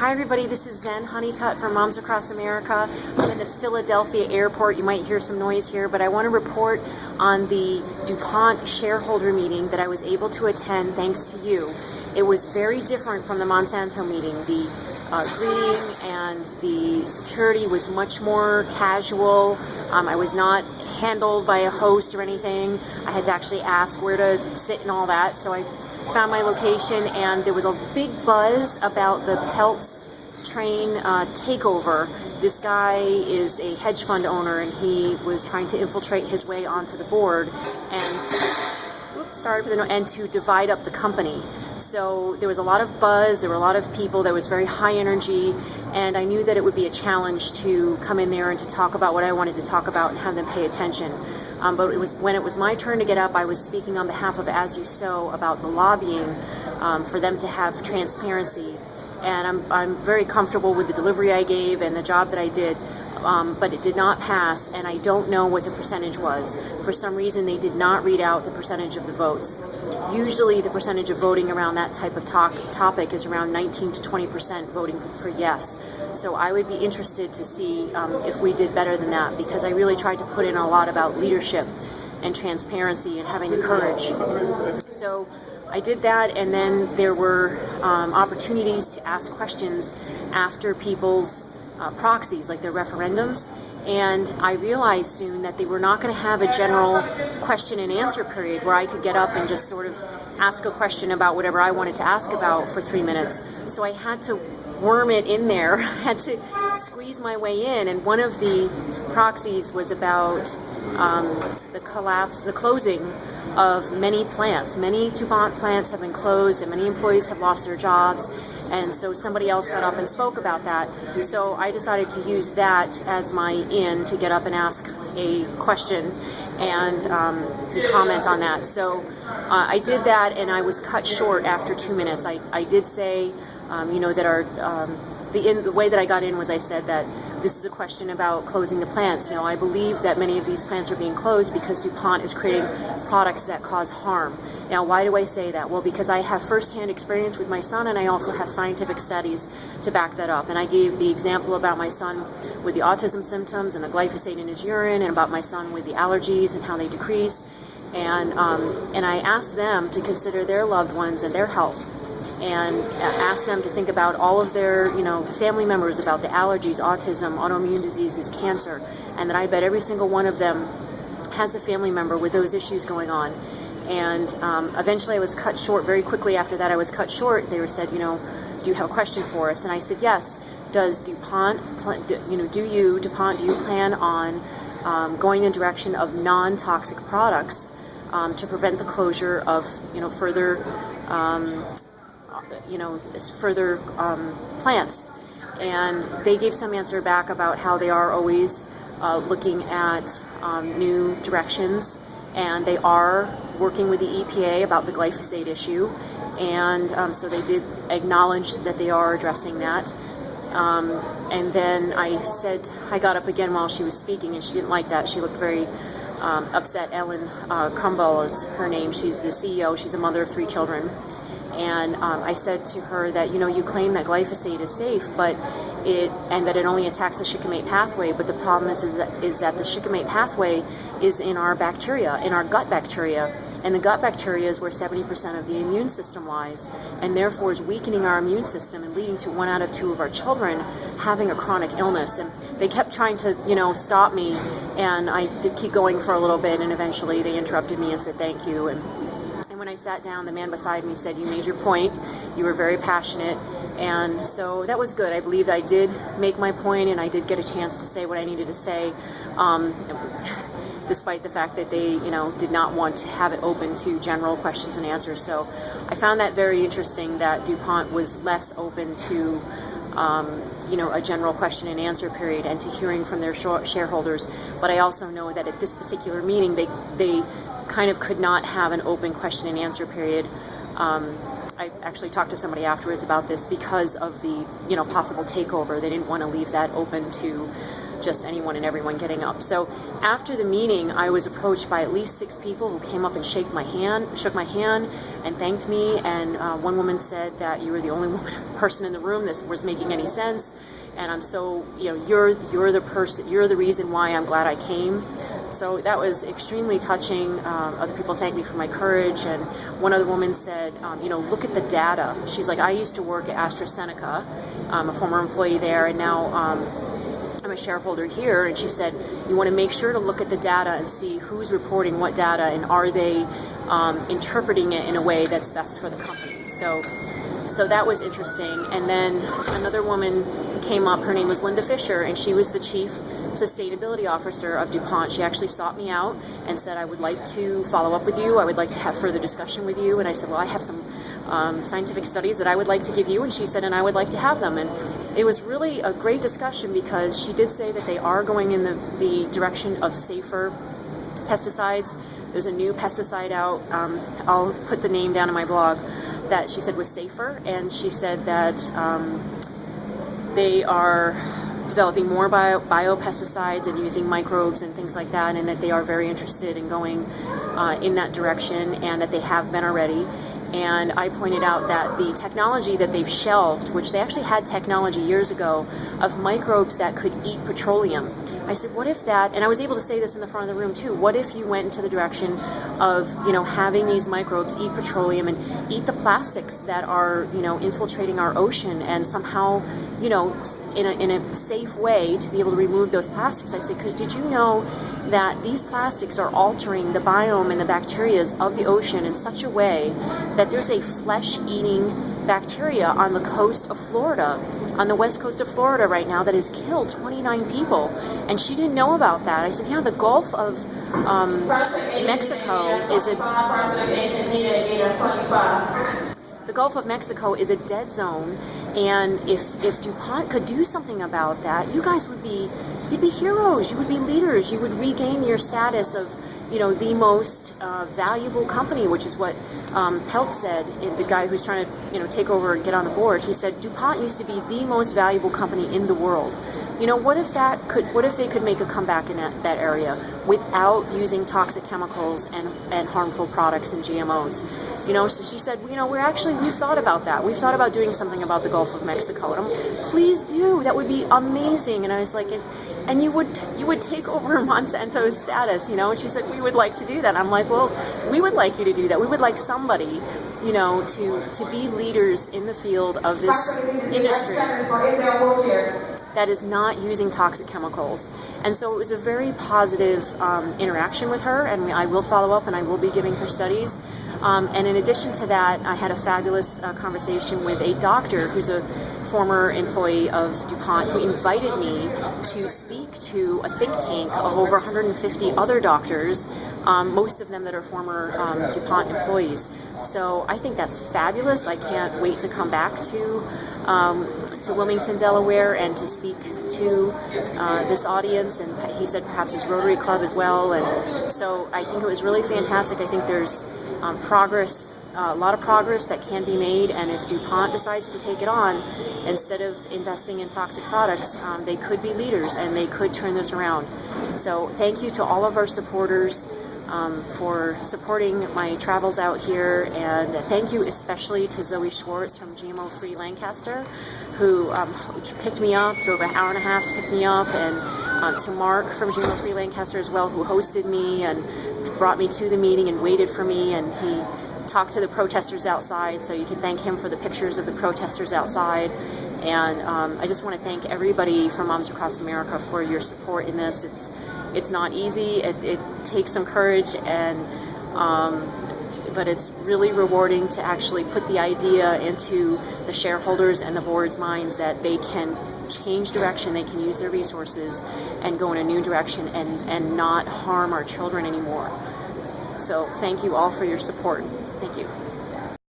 Hi everybody, this is Zen Honeycutt from Moms Across America. I'm in the Philadelphia airport. You might hear some noise here, but I want to report on the Dupont shareholder meeting that I was able to attend thanks to you. It was very different from the Monsanto meeting. The greeting and the security was much more casual. I was not handled by a host or anything. I had to actually ask where to sit and all that, so I found my location, and there was a big buzz about the Peltz train takeover. This guy is a hedge fund owner, and he was trying to infiltrate his way onto the board and to divide up the company. So there was a lot of buzz, there were a lot of people, there was very high energy, and I knew that it would be a challenge to come in there and to talk about what I wanted to talk about and have them pay attention. But when it was my turn to get up, I was speaking on behalf of You Sow about the lobbying for them to have transparency. And I'm very comfortable with the delivery I gave and the job that I did, but it did not pass, and I don't know what the percentage was. For some reason, they did not read out the percentage of the votes. Usually the percentage of voting around that type of topic is around 19 to 20% voting for yes. So I would be interested to see if we did better than that, because I really tried to put in a lot about leadership and transparency and having the courage. So I did that, and then there were opportunities to ask questions after people's proxies, like their referendums. And I realized soon that they were not going to have a general question and answer period where I could get up and just sort of ask a question about whatever I wanted to ask about for 3 minutes. So I had to worm it in there. I had to squeeze my way in, and one of the proxies was about the closing of many plants. Many Dupont plants have been closed, and many employees have lost their jobs. And so somebody else got up and spoke about that. So I decided to use that as my in to get up and ask a question and to comment on that. So I did that, and I was cut short after 2 minutes. I did say, that the way that I got in was I said that this is a question about closing the plants. I believe that many of these plants are being closed because DuPont is creating products that cause harm. Now, why do I say that? Well, because I have firsthand experience with my son, and I also have scientific studies to back that up. And I gave the example about my son with the autism symptoms and the glyphosate in his urine, and about my son with the allergies and how they decreased. And I asked them to consider their loved ones and their health, and ask them to think about all of their, family members, about the allergies, autism, autoimmune diseases, cancer, and that I bet every single one of them has a family member with those issues going on. And eventually I was cut short. Very quickly after that I was cut short. They said, do you have a question for us? And I said, yes. Does DuPont, do you plan on going in the direction of non-toxic products to prevent the closure of, further plants? And they gave some answer back about how they are always looking at new directions, and they are working with the EPA about the glyphosate issue, and so they did acknowledge that they are addressing that. And then I got up again while she was speaking, and she didn't like that. She looked very upset. Ellen Kumbel is her name. She's the CEO. She's a mother of 3 children. And I said to her that, you claim that glyphosate is safe, and that it only attacks the shikimate pathway, but the problem is that the shikimate pathway is in our bacteria, in our gut bacteria, and the gut bacteria is where 70% of the immune system lies, and therefore is weakening our immune system and leading to 1 out of 2 of our children having a chronic illness. And they kept trying to, stop me, and I did keep going for a little bit, and eventually they interrupted me and said thank you. And when I sat down, the man beside me said, you made your point, you were very passionate, and so that was good. I believe I did make my point, and I did get a chance to say what I needed to say, despite the fact that they, did not want to have it open to general questions and answers. So I found that very interesting, that DuPont was less open to a general question and answer period and to hearing from their shareholders. But I also know that at this particular meeting, they kind of could not have an open question and answer period. I actually talked to somebody afterwards about this because of the possible takeover. They didn't want to leave that open to just anyone and everyone getting up. So after the meeting, I was approached by at least 6 people who came up and shook my hand and thanked me. And one woman said that you were the only person in the room that was making any sense. And I'm so, you're the reason why I'm glad I came. So that was extremely touching. Other people thanked me for my courage. And one other woman said, look at the data. She's like, I used to work at AstraZeneca. I'm a former employee there, and now I'm a shareholder here. And she said, you want to make sure to look at the data and see who's reporting what data, and are they interpreting it in a way that's best for the company. So that was interesting. And then another woman came up. Her name was Linda Fisher, and she was the chief sustainability officer of DuPont. She actually sought me out and said, I would like to follow up with you. I would like to have further discussion with you. And I said, well, I have some scientific studies that I would like to give you. And she said, and I would like to have them. And it was really a great discussion, because she did say that they are going in the direction of safer pesticides. There's a new pesticide out. I'll put the name down in my blog, that she said was safer. And she said that they are developing more biopesticides and using microbes and things like that, and that they are very interested in going in that direction, and that they have been already. And I pointed out that the technology that they've shelved, which they actually had technology years ago of microbes that could eat petroleum. I said, what if that, and I was able to say this in the front of the room too, what if you went into the direction of, having these microbes eat petroleum and eat the plastics that are, infiltrating our ocean, and somehow, in a safe way to be able to remove those plastics. I said, because did you know that these plastics are altering the biome and the bacteria of the ocean in such a way that there's a flesh-eating bacteria on the coast of Florida, on the west coast of Florida right now, that has killed 29 people. And she didn't know about that. I said, the Gulf of Mexico is the Gulf of Mexico is a dead zone, and if DuPont could do something about that, you guys you'd be heroes, you would be leaders, you would regain your status of the most valuable company, which is what Pelt said, the guy who's trying to take over and get on the board. He said DuPont used to be the most valuable company in the world. What if they could make a comeback in that area without using toxic chemicals and harmful products and GMOs? So she said, we've thought about that. We've thought about doing something about the Gulf of Mexico. And please do. That would be amazing. And I was like, and you would take over Monsanto's status, And she said, we would like to do that. I'm like, well, we would like you to do that. We would like somebody, to be leaders in the field of this industry that is not using toxic chemicals. And so it was a very positive interaction with her, and I will follow up, and I will be giving her studies. And in addition to that, I had a fabulous conversation with a doctor who's a former employee of DuPont, who invited me to speak to a think tank of over 150 other doctors, most of them that are former DuPont employees. So I think that's fabulous. I can't wait to come back to Wilmington, Delaware, and to speak to this audience. And he said perhaps his Rotary Club as well. And so I think it was really fantastic. I think there's progress, a lot of progress that can be made, and if DuPont decides to take it on, instead of investing in toxic products, they could be leaders and they could turn this around. So thank you to all of our supporters for supporting my travels out here, and thank you especially to Zoe Schwartz from GMO Free Lancaster, who picked me up, drove an hour and a half to pick me up, and to Mark from GMO Free Lancaster as well, who hosted me and brought me to the meeting and waited for me, and he talked to the protesters outside, so you can thank him for the pictures of the protesters outside. And I just want to thank everybody from Moms Across America for your support in this. It's not easy. It takes some courage, and but it's really rewarding to actually put the idea into the shareholders and the board's minds that they can change direction, they can use their resources and go in a new direction and not harm our children anymore. So thank you all for your support. Thank you.